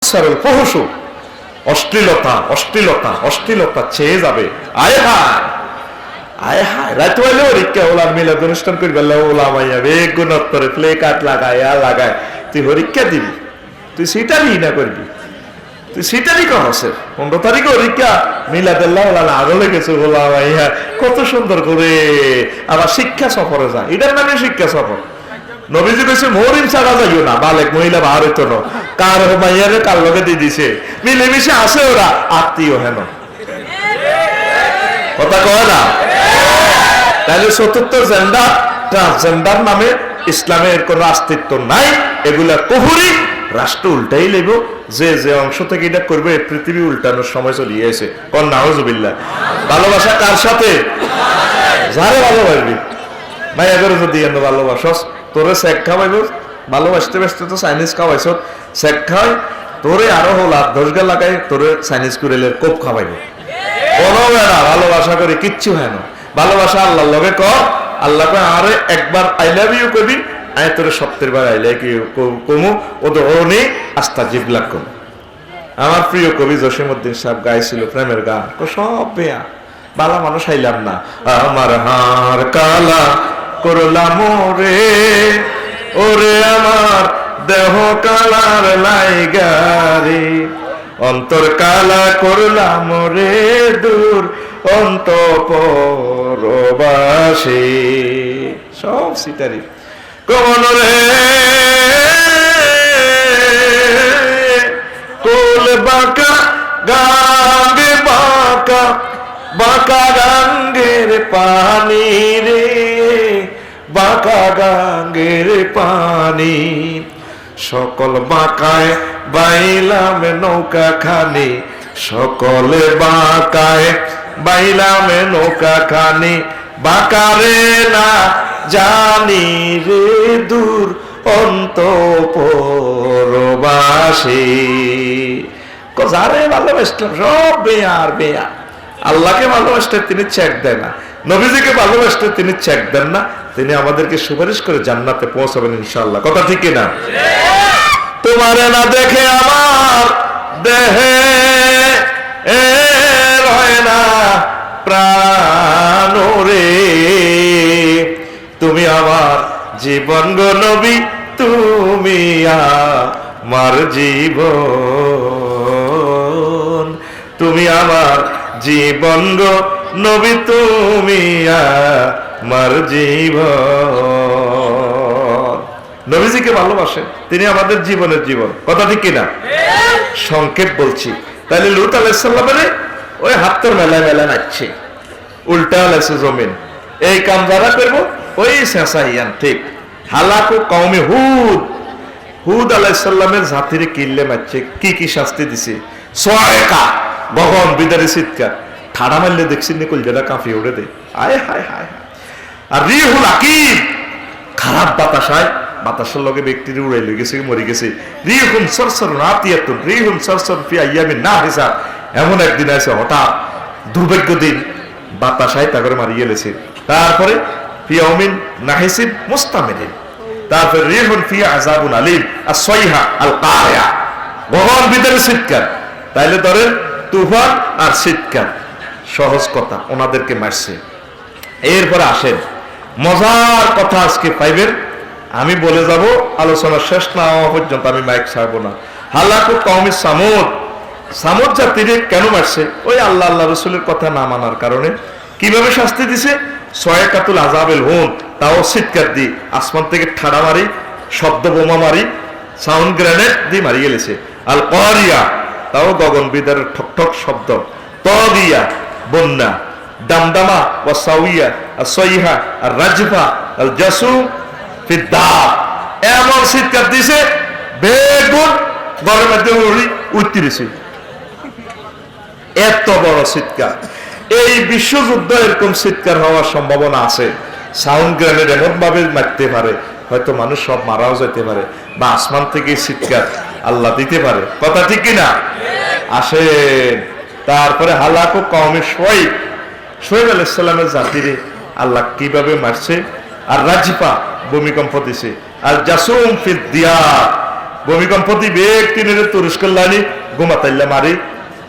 তুকসারুল ফুহুশু, অশ্লীলতা অশ্লীলতা অশ্লীলতা ছেয়ে যাবে। আয় হায় আয় হায়, রাত হইলে হরিকা ওলার মিলাদ অনুষ্ঠান করবে, ওলা মাইয়া বেগুন উত্তরে প্লে কার্ড লাগায় লাগায়, তুই হরিকা দিবি, তুই সিটারই না করবি, তুই সিটারই কহসের 15 তারিখে হরিকা মিলাদুল্লাহ ওলা আগলে গেছে, ওলা মাইয়া কত সুন্দর করে আবার শিক্ষা সফরে যায়, এটার নামে শিক্ষা সফর। নবীজি কইছে মহরিম ছাড়া যাইও না, বালেক মহিলা বাহার হইতো না, কার মাইয়ারে কার লগে দিয়ে দিছে, মিলেমিশে আসে ওরা, আত্মীয় হেন কথা কয় না। তাহলে চতুর্থ জেন্ডার ট্রান্সজেন্ডার নামে ইসলামের কোন অস্তিত্ব নাই, এগুলা কুফরি, রাষ্ট্র উল্টাই লেব, যে যে অংশ থেকে এটা করবে পৃথিবী উল্টানোর সময় চলিয়ে এসে। কোন নাউজুবিল্লাহ। ভালোবাসা কার সাথে? যারে ভালোবাসবি ভাই, এগারো যদি ভালোবাসস, তোরে শেখ খাওয়াইব, ভালোবাসতে ব্যস্ত তো চাইনিজ খাওয়াইছ, শেখ খাওয়াই তোরে আরো হল 10 গা লাগাই তোরে চাইনিজ কুড়েলের কোপ খাওয়াইব। কোনো বেড়া ভালোবাসা করে কিচ্ছু হয় না। ভালোবাসা আল্লাহর লগে কর, আল্লাহ আরে একবার আই লাভ ইউ কবি, আয় তোরে 70 বার আই লাভ ইউ কমু, ও তো অনেক আস্থা জিবলা কম। আমার প্রিয় কবি জসিমউদ্দিন সাহেব গাইছিল প্রেমের গান, সব বেয়া, বালা মানুষ আইলাম না, আমার হার কালা করলাম রে, ওরে আমার দেহ কালার লাইগারে, অন্তর কালা করলাম রে দূর অন্তঃপরবাসে। সব সিটারি কমন রে কোল বাঁকা গাঙ্গে বাঁকা বাঁকা গাঙ্গের পানি রে, বাঁকা গাঙ্গের পানি, সকল বাঁকায় বাইলাম নৌকা খানি, সকলে বাঁকায় বাইলাম নৌকা খানি, বাঁকারে না জানি রে দূর অন্তঃপরবাসী। যারে ভালোবাসলাম সব বেয়া আর বেয়া। আল্লাহকে ভালোবাসতে তিনি চেক দেয় না, নবীজিকে ভালোবাসতে তিনি চেক দেন না, তিনি আমাদেরকে সুপারিশ করে জান্নাতে পৌঁছাবেন ইনশাআল্লাহ। কথা ঠিক না? তোমারে না দেখে আমার দেহে রয় না প্রাণ রে, তুমি আমার জীবন গো নবী, তুমি আমার জীবন, তুমি আমার জীবন গো নবী, তুমি আমার জীবন। নবীজিকে ভালোবাসেন, তিনি আমাদের জীবনের জীবন। কথা ঠিক কিনা? সংক্ষেপ বলছি। তাহলে লূত আলাইহিস সালামের ওই হাতের মেলায় মেলায় নাচছে, উল্টা লাগছে জমিন, এই কাম যারা করবো ওই শেষাইয়ান ঠিক। হালাকু কওমে হুদ, হুদ আলাইহিস সালামের জাতিরে কিল্লে মারছে, কি কি শাস্তি দিছে, সয়কা গগন বিদারে চিৎকার, ঠাড়া মারলে দেখছি নিকল যেটা কাঁপিয়ে উঠে দেয়, আয় হায় হায় হায়। আর রিহুল আকিব, খারাপ বাতাসায় বাতাসের লগে ব্যক্তির উড়াই লই গেছে, মরে গেছে। রিহুন সরসর নাতিয়াতুন, রিহুন সরসর ফি আইয়ামিন নাহিসা, এমন একদিন আছে হঠাৎ দুর্ভাগ্য দিন, বাতাসায় তাগরে মারিয়ে গেছে। তারপরে ফি ইয়াউমিন নাহিসিন মুস্তামিরিন, তারপরে রিহুন ফি আযাবুন আলিম, আস-সাইহা আল কারিয়া, গগন বিদারে চিৎকার। তাইলে ধরেন তুফান আর চিৎকার, সহজ কথা, ওনাদেরকে মারছে। এরপরে আসেন মজার কথা আজকে পাইবেন, আমি বলে যাব, আলোচনা শেষ না হওয়া পর্যন্ত আমি মাইক ছাড়বো না। হালাকু কওমি সামুদ, সামুদ জাতিরে কেন মারছে? ওই আল্লাহ আল্লাহ রসুলের কথা না মানার কারণে। কিভাবে শাস্তি দিছে? সয়কাতুল আযাবিল হুন, তাও চিৎকার দি, আসমান থেকে ঠাড়া মারি, শব্দ বোমা মারি, সাউন্ড গ্রেনেড দিয়ে মারি গেলেছে। আল কারিয়া, তাও গগন বিদারের ঠক ঠক শব্দ। তগিয়া, বন্যা। দামদামা ওয়া সাউইয়া, আসসাইহা আর রাজফা আল জাসুম ফিদ্দা, এমন চিৎকার দিছে বেগুন ঘরের মধ্যে উঠতিছে, এত বড় চিৎকার। এই বিশ্বযুদ্ধ এরকম চিৎকার হওয়ার সম্ভাবনা আছে। সাউন্ড গ্রেনেড এমন ভাবে মারতে পারে, হয়তো মানুষ সব মারাও যেতে পারে, বা আসমান থেকে চিৎকার আল্লাহ দিতে পারে। কথা ঠিক কিনা? আসেন তারপরে হালাকু কওমি শুআইব, শুআইব আলাইহিস সালামের জাতিরে আল্লাহ কিভাবে মারছে। আর রাজিফা, ভূমিকম্প দিছে। আর জাসুম ফিদ দিয়ার, ভূমিকম্প দিবে টিনের তুরস্কের লাইনি ঘুমাতাইলে মারি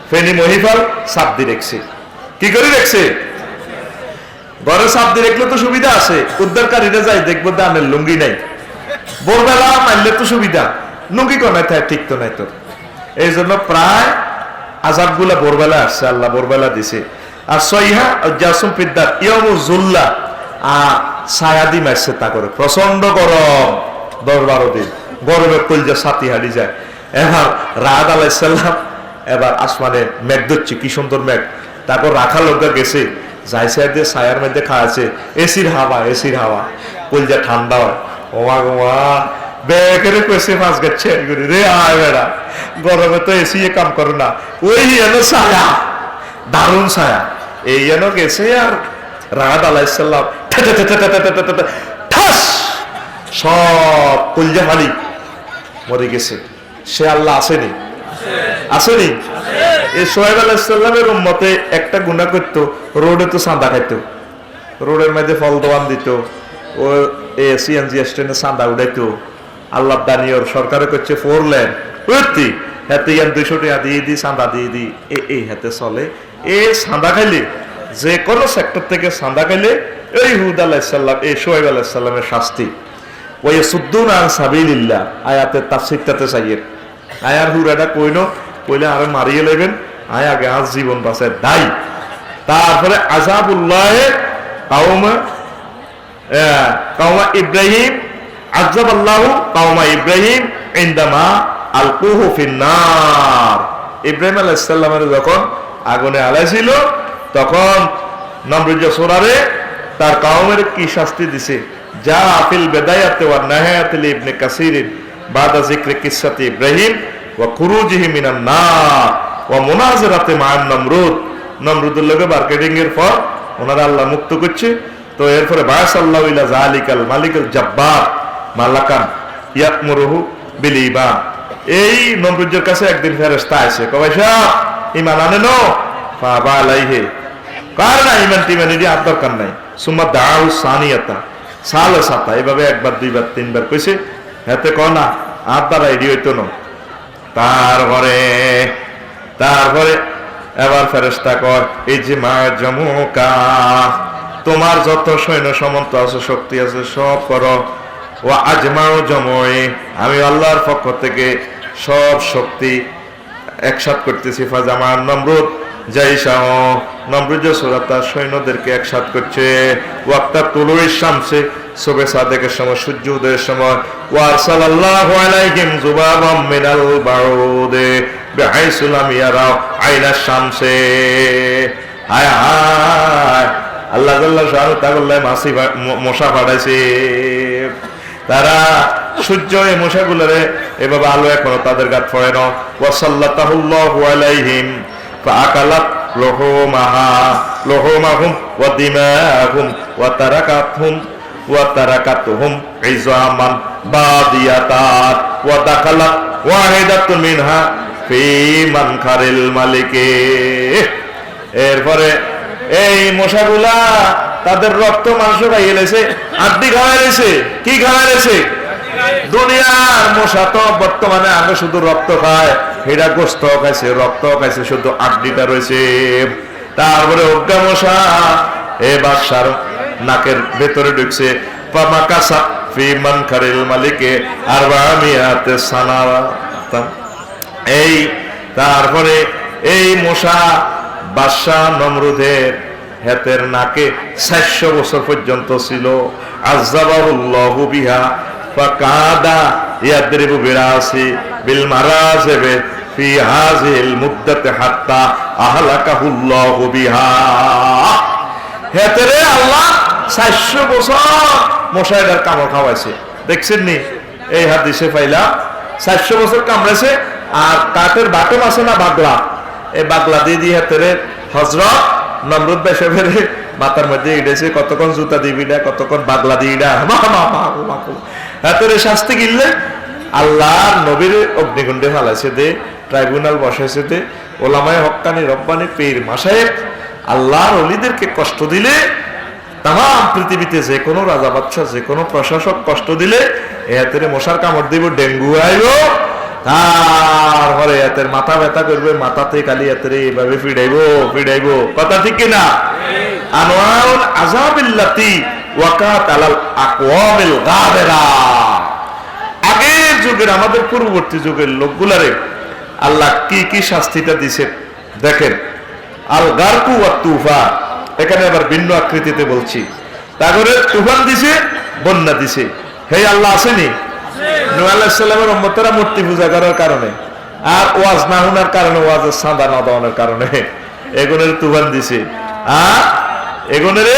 ফেনি মহিফাল সাপ দিয়ে রেখছে কি করে রেখছে ঘরে সাপ দিয়ে রেখলে তো সুবিধা আছে উদ্ধারকারীরা যাই দেখবো দানের লুঙ্গি নাই ভোরবেলা মারলে তো সুবিধা লুঙ্গি কোনায় থাকে ঠিক তো নাই তোর এই জন্য প্রায় আজাব গুলা ভোরবেলা আসছে আল্লাহ ভোরবেলা দিছে আর সইহা জাসুম পিদ্দার ইয়মু জুল্লা ছায়াদি মারছে তা করে প্রচন্ড গরম 10-12 দিন গরমে কলজা সাথী হারি যায় এবার রাত আলাইসাল্লাম এবার আসমানে মেঘ ধরছে কি সুন্দর মেঘ তারপর রাখা লোকটা গেছে যাইছে দিয়ে ছায়ার মধ্যে খাওয়াছে এসির হাওয়া কলজা ঠান্ডা হয় ওমা গোমা বেকেরে কইছে মাছ গেছে রে আয় বেড়া গরমে তো এসি কাম করে না ওই এলো ছায়া দারুণ ছায়া এই যেন গেছে আর রাত আলাইসাল্লাম ঠাস সব কলজা ফালি মরে গেছে সে আল্লাহ আসেনি এই সোহেব আলাইসাল্লামের উম্মতে একটা গুনাহ করতো রোডে তো চাঁদা খাইতো রোডের মধ্যে ফল দোয়ান দিত ও সিএনজি স্ট্যান্ডে চাঁদা উঠাইতো আল্লাহ দানিয়র সরকারে করছে 4 লেন বুঝতি হাতে 200 টাকা দিয়ে দি চাঁদা দিয়ে দি এই হাতে চলে এই চাঁদা খাইলে যে কোনো সেক্টর থেকে চাঁদা খাইলে এই হুদ আলাইসাল্লাম এই সোহেব আলাইসাল্লামের শাস্তি ওই সুদ্দুন আন সাবিলিল্লাহ আয়াতের তাফসীরটাতে চাইয়ে আয়ার হুরাটা কইলে আরে মারিয়ে নেবেন আয় আগে আজ জীবন বাঁচায় দাই তারপরে আযাবুল্লাহ কাওমা ইব্রাহিম আযাবাল্লাহু কাওমা ইব্রাহিম ইনদামা আলকুহু ফিন্নার ইব্রাহিম আলাইহিস সালামের যখন আগুনে আলাইছিল তখন নমরুদ সূরারে তার কওমের কি শাস্তি দিছে যা ফিল বিদায়াতি ওয়া নিহায়াতি ইবনে কাসির বাদা যিকরি কিসসাতি ইব্রাহিম ওয়া খুরুজিহি মিনান নার ওয়া মুনাজারাতি মা'আন নমরুদের লগে মার্কেটিং এর পর ওনারা আল্লাহ মুক্ত করছে তো এরপরে বায়াসাল্লাহু ইলা যালিকাল মালিকুল জাব্বার মালাকান ইয়ামুরুহু বিল ঈমান এই নমরুদের কাছে একদিন ফেরেশতা আসে কয় সাহেব ঈমান আনেন ফাবা আলাইহি কার না ঈমান টিমানি দি আর দরকার নাই সুম্মা দাউ সানিয়াতা সালাসাতা এভাবে একবার দুইবার তিনবার কইছে হাতে কও না আর দ্বারা এডি হইতো না তারপরে এবার ফেরেশতা কয় এই যে মা জমুকা তোমার যত সৈন্য সামন্ত আছে শক্তি আছে সব করো ও আজমাও জময়ে আমি আল্লাহর পক্ষ থেকে সব শক্তি একসাথ করতেছি ফাজামান নমরুদ জাইশাহ নমরুদ সুরাতার সৈন্যদেরকে একসাথ করছে ওয়াক্তা তুলুই শামসে সুবে সাদেকের সময় সূর্য উদয়ের সময় ওয়ারসালাল্লাহু আলাইহিম যুবাবাম মিনাল বাউদে বিহাইসু লাম ইয়ারাউ আইনা শামসে হায় হায় আল্লাহ জাল্লা শাহরু তাআলা মাসি মশা পাঠাইছে তারা সূর্য এই মশাগুলোরে এভাবে আলো এখনো তাদের গাত পড়ে না ওয়াসাল্লাতাহুল্লাহু আলাইহিম ফাআকালাত লুহুমাহুম ওয়া দিমাহুম ওয়া তারাকাতুহুম ইজামান বাদিয়াতাত ওয়া দাখালাত ওয়াহিদাতুন মিনহা ফি মানখারিল মালিকে এরপরে এই মশাগুলা তাদের রক্ত মাংস খাইয়ে লেছে আড্ডি খাওয়াই লেছে কি খাওয়াই লেছে দুনিয়ার মশা তো বর্তমানে আগে শুধু রক্ত খায় হেডা গোস্ত খাইছে রক্ত খাইছে শুধু আড্ডিটা রয়েছে তারপরে অজ্ঞা মশা এ বাদশার নাকের ভেতরে ঢুকছে পামাকাসা ফি মানখারিল মালিকে আরবামিয়াতে সানারা এই তারপরে এই মশা বাদশাহ নমরুদের হাতের নাকে 400 বছর পর্যন্ত ছিল আযাবাহুল্লাহু বিহা ফাকাদা ইয়াদরিবু বিরাসি বিল মারাজিবে ফি হাযিল মুদ্দাতি হাত্তা আহলাকাহুল্লাহু বিহা হাতেরে আল্লাহ 400 বছর মশাইদার কামড় খাওয়াইছে দেখছেন নি এই হাদিসে পাইলা 400 বছর কামড়াইছে আর কাঠের বাটম আছে না বাগলা এই বাগলা দিয়ে হাতেরে হযরত নমরুদ বেশে ফেরে মাথার মধ্যে ইডেছে কতক্ষণ জুতা দিবি না কতক্ষণ বাগলা দিবি না হাতের শাস্তি গিললে আল্লাহর নবীর অগ্নিকুণ্ডে ফালাইছে দে ট্রাইব্যুনাল বসাইছে দে ওলামায়ে হক্কানি রব্বানি পীর মাশায়েখ আল্লাহর ওলিদেরকে কষ্ট দিলে তাম পৃথিবীতে যে কোনো রাজা বাদশা যে কোনো প্রশাসক কষ্ট দিলে এ হাতের মশার কামড় দিব ডেঙ্গু আইব তারপরে এতের মাথা ব্যথা করবে, মাথাতে খালি এতের এইভাবে ফিডাইবো, কথা ঠিক কিনা? আনওয়ারুল আযাবিল্লাতি ওয়াকাত আলাল আকওয়ামিল গাবেরা। আগের যুগের, আমাদের পূর্ববর্তী যুগের লোকগুলারে আল্লাহ কি কি শাস্তিটা দিছে দেখেন। আল গারকু ওয়াত তুফান, এখানে আবার ভিন্ন আকৃতিতে বলছি। তারপরে তুফান দিছে, বন্যা দিছে। হে আল্লাহ আসেনি? নূহ আলাইহিস সালামের উম্মতরা মূর্তি পূজা করার কারণে আর ওয়াজ না শোনার কারণে, ওয়াজের সাদা না দেওয়ার কারণে এগুনের তুফান দিছে, আর এগুনের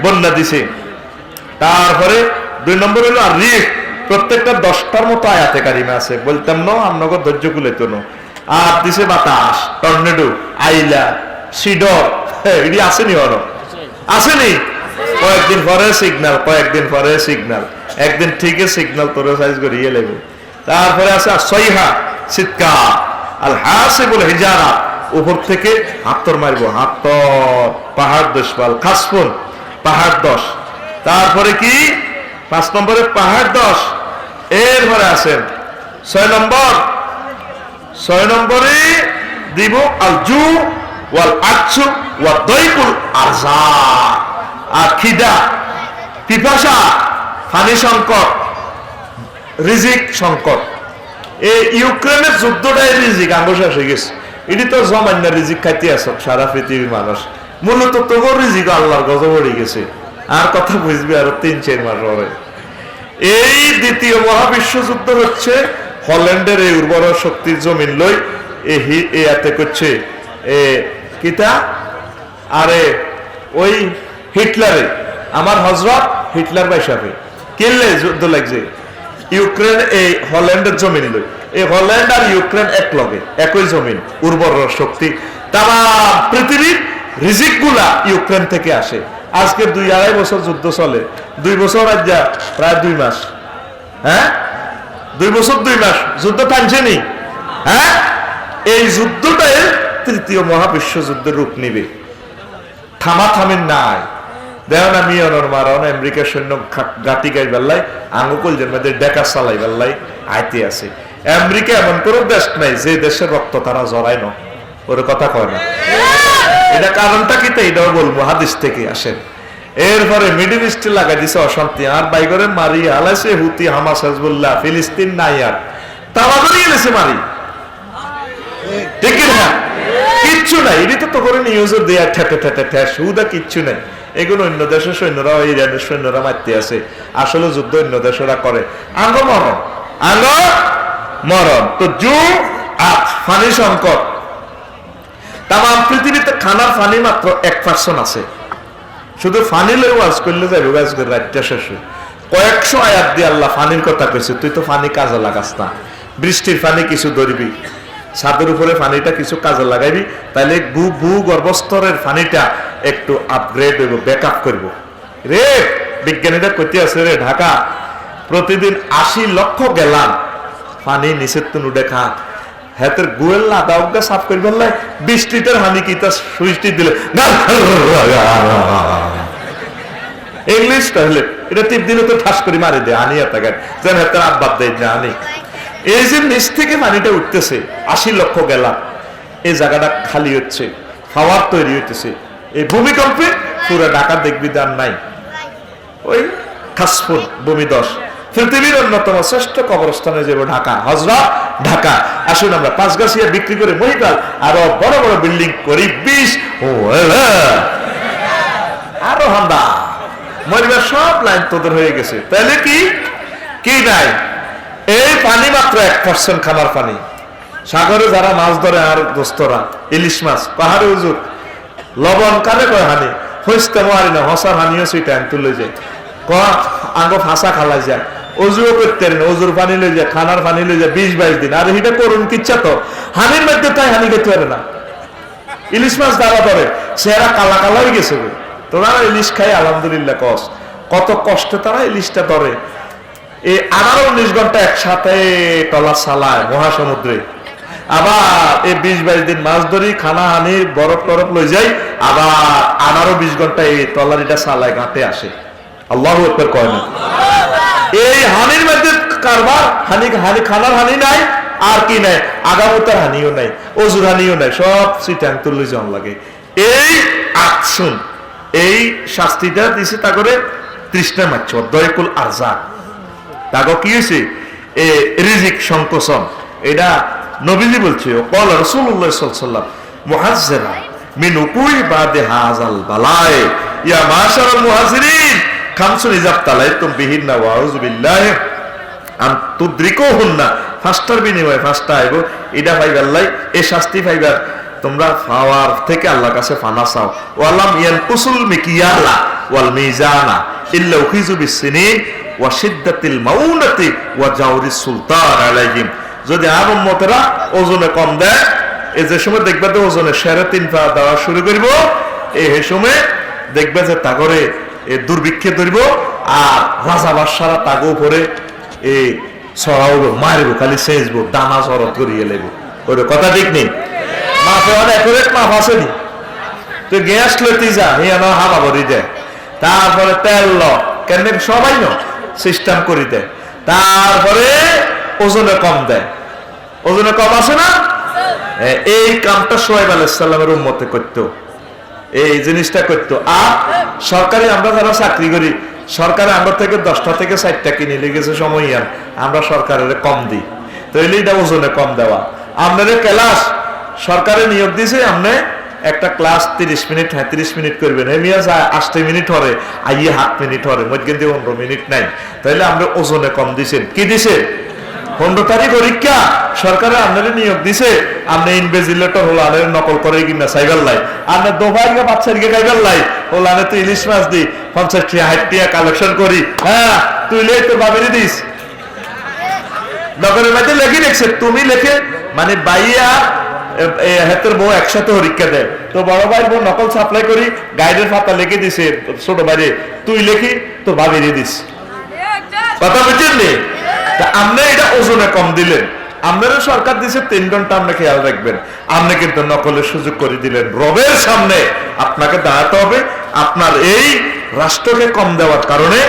বন্যা দিছে। তারপরে 2 নম্বর হলো আর রিহ। প্রত্যেকটা 10টার মতো আয়াতে কারিমা আছে, বলতাম না আপনাকে ধৈর্য কুলে তো। আর দিছে বাতাস, টর্নেডো, আইলা, সিডর, এটি আসেনি? ওর আসেনি? কয়েকদিন পরে সিগন্যাল, একদিন ঠিকই সিগন্যাল তোরে সাইজ করিয়ে লেগে। তারপরে আছে সইহা, চিৎকার, আল হাসিবুল হিজারা, উপর থেকে হাতর মারবো, হাতর, পাহাড় 10 পাল, খাসফুন, পাহাড় 10। তারপরে কি 5 নম্বরে পাহাড় 10। এরপরে আছেন 6 নম্বরে দিব আল জু ওয়াল আতসু ওয়া দাইকুল আরজা, আর খিদা, পিপাসা, পানি সংকট, রিজিক সংকট। এই ইউক্রেনের যুদ্ধটাই রিজিক আঙ্গুশাস হয়ে গেছে। এটি তো জমান্য রিজিক খাইতে আস সারা পৃথিবীর মানুষ, মূলত তোর রিজিক আল্লাহর গজব পড়ে গেছে। আর কথা বুঝবি আরো 3-4 মাস পরে। এই দ্বিতীয় মহাবিশ্বযুদ্ধ হচ্ছে হল্যান্ডের এই উর্বর শক্তির জমিন লই এতে করছে কিতা, আরে ওই হিটলারে, আমার হজরত হিটলার বাইসাবে কিনলে যুদ্ধ লাগছে ইউক্রেন এই হল্যান্ডের জমিন লই। এই হল্যান্ড আর ইউক্রেন এক লগে, একই জমিন, উর্বর শক্তি। তারা পৃথিবীর রিজিক গুলা ইউক্রেন থেকে আসে। আজকে 2-2.5 বছর যুদ্ধ চলে, 2 বছর আজ যা প্রায় 2 মাস। হ্যাঁ, 2 বছর 2 মাস যুদ্ধ টানছেনি। হ্যাঁ, এই যুদ্ধটাই তৃতীয় মহাবিশ্বযুদ্ধের রূপ নিবে, থামিন নাই। দেখুন আমি মারণ আমেরিকার সৈন্য গাটি গাই বেল্লাই আঙ্গুকল জন্মাদের ডেকা চালাই বেল্লাই আইতে আছে। আমেরিকা এমন কোনো দেশ নাই যে দেশের রক্ত তারা জড়ায় না, ওর কথা কয় না। এটা কারণটা কি? এটাও বলবো, হাদিস থেকে আসেন। এরপরে মিডল ইস্টে লাগাই দিছে অশান্তি, আর বাইগরে মারি হালাইছে হুতি, হামাস, হিজবুল্লাহ, ফিলিস্তিন নাই আর তারা ধরিয়ে গেছে মারি। ঠিক না? কিচ্ছু নাই, এটি তো করে নিউজে দেয়া ঠেটে সুদা কিচ্ছু নাই। এগুলো অন্য দেশের সৈন্যরা, ইরানের সৈন্যরা মারতে আছে। আসলে যুদ্ধ অন্য দেশেরা করে। আঙ্গ মরণ তো জু আজ পানি সংকট। তাম পৃথিবীতে খানার পানি মাত্র 1% আছে। শুধু ফানি লই ওয়াজ করলে যাবে, ওয়াজ করে রাতটা শেষ। কয়েকশো আয়াত দিয়ে আল্লাহ ফানির কথা কইছে। তুই তো ফানি কাজে লাগাস না, বৃষ্টির পানি কিছু ধরবি, ছাদের উপরে পানিটা কিছু কাজে লাগাইবি, তাহলে ভূগর্ভস্তরের পানিটা একটু আপগ্রেড হইব, ব্যাকআপ করব। রে বিজ্ঞানীরা কইতে আছে রে, ঢাকা প্রতিদিন 80 লক্ষ গ্যালন পানি নিচের তুন উঠে খা। হাতের গুয়েল না দাউগা সাফ করি বললাই 20 লিটার পানি কি তার সুইচটি দিলে ইংলিশ তাহলে এটা টিপ দিলে তো ঠাস করে মারি দেয়, আনি এত যেন হাতের আব্বাদ দেয় না আনি। এই যে নিচ থেকে পানিটা উঠতেছে 80 লক্ষ গ্যালন, এই জায়গাটা খালি হচ্ছে, খাওয়ার তৈরি হইতেছে। এই ভূমিকম্পে পুরো ঢাকা দেখবি দান নাই, ওই খাসফুন ভূমি 10। পৃথিবীর অন্যতম শ্রেষ্ঠ কবরস্থানে যাব ঢাকা, হযরত ঢাকা। আসুন আমরা 5 গাছিয়া বিক্রি করে মহিকাল আরো বড় বড় বিল্ডিং করি 20 আরো হান্দা মরিবার সব লাইন তোদের হয়ে গেছে। তাহলে কি নাই? এই পানি মাত্র 1% খাবার পানি। সাগরে যারা মাছ ধরে আর দোস্তরা ইলিশ মাছ, পাহাড়ে হুজুর লবণ কানে কয় হানি হইতে মারি না, হসার হানিও সুইটা তুলে যায়, আঙ্গ ফাঁসা খালা যায়, অজুও করতে না, অজুর পানি লই যায়, খানার পানি লই যায় 20-22 দিন। আর এটা করুন কিচ্ছা তো হানির মধ্যে তাই হানি খেতে পারে না। ইলিশ মাছ দ্বারা ধরে চেহারা কালা কালা হয়ে গেছে। তোরা ইলিশ খাই আলহামদুলিল্লাহ, কত কষ্টে তারা ইলিশটা ধরে। এই 18-19 ঘন্টা একসাথে টলা চালায় মহাসমুদ্রে, আবার এই 20-22 দিন মাছ ধরি, খানা হানি, বরফ টরফ লই যাই, আবার 18-20 ঘন্টা এই টলারিটা চালায় ঘাটে আসে। আল্লাহু আকবার কয় না? এই হানির মধ্যে কারবার, হানি খানার হানি নাই, আর কি নাই, আগামতার হানিও নাই, অজুর হানিও নাই, সব সিটাং তুললে জন লাগে। এই আকসুন, এই শাস্তিটা দিছে তা করে তৃষ্ণা মারছে দয়কুল আরজা। তাকে কি হয়েছে? এ রিজিক সংকোচন। এটা নবীজি বলছে, কল রাসূলুল্লাহ সাল্লাল্লাহু আলাইহি ওয়াসাল্লাম মুহাজ্জিরা মিন উকুই বাদে হাযাল বালায় ইয়া মাশারাল মুহাজিরিন খামসুন ইযাব তালাইতুম বিহিন্না ওয়া আউযু বিল্লাহি আন তুদরিকুহুন্না, ফাস্টার বিনিময়ে ফাস্টা আইবো, এটা পাইবার লাই, এই শাস্তি পাইবার তোমরা পাওয়ার থেকে আল্লাহর কাছে ফানা চাও। ওয়ালাম ইয়ানকুসুল মিকিয়ালা ওয়াল মিজানা ইল্লা উখিযু বিসসিনিন ওয়া শিদ্দাতিল মাউনাতি ওয়া জাওরিস সুলতান আলাইহিম। যদি আর উম্মতেরা ওজনে কম দেয়, এই যে সময় দেখবে তো ওজনে 3.5 পা দেওয়া শুরু করব, এই সময় দেখবে যে তাগরে দুর্ভিক্ষে ধরব, আর রাজা বাদশারা তাগো উপরে এই ছড়াবো, মারব, খালি সেজবো, দানা চরত করিয়ে লেব। ওই কথা ঠিক নেই? মাফে অনেক একুরেট মাফ আসেনি তো, গ্যাস লইতে যা হিয়ানো হাবা ভরি দেয়, তারপরে তেল ল কেন সবাই ন সিস্টেম করি দেয়, তারপরে ওজনে কম দেয়। ওজনে কম আছে না? এই কামটা সোহাইব আলাইহিস সালামের উম্মতে করতো, এই জিনিসটা করতো। আর সরকারি আমরা যারা চাকরি করি, সরকারে আমরা থেকে 10টা থেকে 4টা কিনে লেগেছে সময়, আমরা সরকারের কম দিই, তো এটা ওজনে কম দেওয়া। আপনাদের ক্লাস সরকারে নিয়োগ দিছে, আপনি একটা ক্লাস 30 মিনিট 35 মিনিট করবেন, এমিয়া 8 মিনিট হরে, আইয়ে 7 মিনিট হরে, মধ্যে 15 মিনিট নাই, তাইলে আমরা ওজনে কম দিছেন। কি দিছে? 15 তারিখ পরীক্ষা সরকারে আপনাদের নিয়োগ দিছে, আপনি ইনভেজিলেটর হলো, আনের নকল করে কিনা সাইবার লাই, আপনার দোভাইকে বাচ্চাকে খাইবার লাই হলো, আনে তো ইলিশ মাছ দি 50 টিয়া 60 টিয়া কালেকশন করি, হ্যাঁ তুই লে তোর বাবিরে দিস, নগরের মধ্যে লেখি রেখছে, তুমি লেখে মানে বাইয়া হাতের বউ একসাথে পরীক্ষা দেয়, তো বড় ভাই বউ নকল সাপ্লাই করি, গাইডের খাতা লিখে দিছে ছোট ভাইরে, তুই লেখি তোর বাবিরে দিস। কথা বুঝছেন নি? আপনি এটা ওজনে কম দিলেন, আপনারও সরকার দিছে 3 ঘন্টা, আপনি খেয়াল রাখবেন, আপনি কিন্তু নকলের সুযোগ করে দিলেন। রবের সামনে আপনাকে দাঁড়াতে হবে, আপনার এই রাষ্ট্রকে কম দেওয়ার কারণে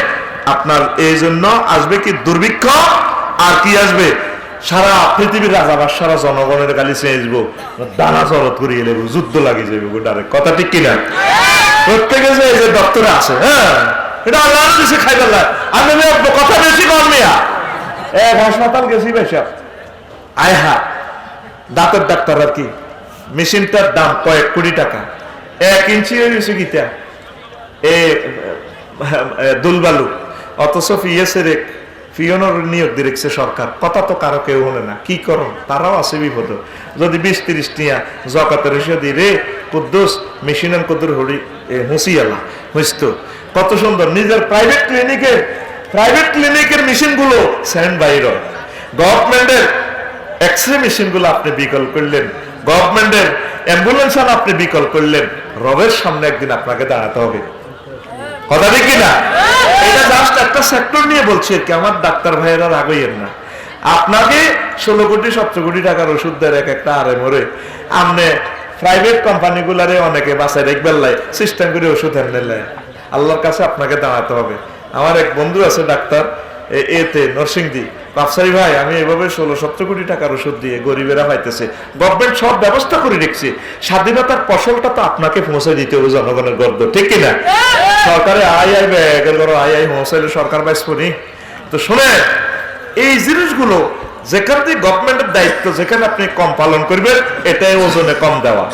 আপনার এই জন্য আসবে কি দুর্ভিক্ষ, আর কি আসবে? সারা পৃথিবীর রাজা বাদশারা জনগণের গালি চেয়েছবো, দানা চরত করিয়ে নেব, যুদ্ধ লাগিয়ে যাবে গোটারে। কথা ঠিক কিনা? প্রত্যেকে যে এই যে দপ্তরে আছে, হ্যাঁ এটা আল্লাহ দিছে খাইবার লাগে, আমি কথা বেশি কম মিয়া, এক হাসপাতাল গেছি বেশি, আয় হা দাঁতের ডাক্তার আর কি, মেশিনটার দাম কয়েক কোটি টাকা, 1 ইঞ্চি হয়ে গেছে গীতা এ দুলবালু, অথচ ফিওনর নিয়োগ দিয়েছে সরকার। কথা তো কারো কেউ হলে না, কি করো তারাও আছে বিপদ। যদি 20-30 টিয়া জকাতের এসে দি রে কুদ্দুস মেশিনান কদুর হরি হুঁসিয়ালা বুঝতো, কত সুন্দর। নিজের প্রাইভেট ক্লিনিকের মেশিন গুলো সেন্ড বাইর, গভর্নমেন্টের এক্সরে মেশিন গুলো আপনি বিকল করলেন, গভর্নমেন্টের অ্যাম্বুলেন্স আপনি বিকল করলেন। রবের সামনে একদিন আপনাকে দাঁড়াতে হবে। কথা ঠিক কিনা? এটা জাস্ট একটা সেক্টর নিয়ে বলছে কি, আমার ডাক্তার ভাইয়েরা রাগইয়েন না, আপনাকে 16 কোটি 17 কোটি টাকার ওষুধ দেয় এক একটা আরে মরে, আপনি প্রাইভেট কোম্পানি গুলারে অনেকে বাসায় দেখবেন লাই সিস্টেম করে ওষুধ এনে, আল্লাহর কাছে আপনাকে দাঁড়াতে হবে। আমার এক বন্ধু আছে ডাক্তার এতে নরসিংদী, বাপসারি ভাই আমি এভাবে 16-17 কোটি টাকার ওষুধ দিয়ে গরিবেরা পাইতেছে, গভর্নমেন্ট সব ব্যবস্থা করে রেখেছে, স্বাধীনতার ফসলটা তো আপনাকে পৌঁছে দিতে হবে জনগণের গর্দ, ঠিক কিনা? সরকারে আই পৌঁছাইলে সরকার বাইসনি তো। শুনে এই জিনিসগুলো যেখানে গভর্নমেন্টের দায়িত্ব, যেখানে আপনি কম পালন করবেন, এটাই ওজনে কম দেওয়া।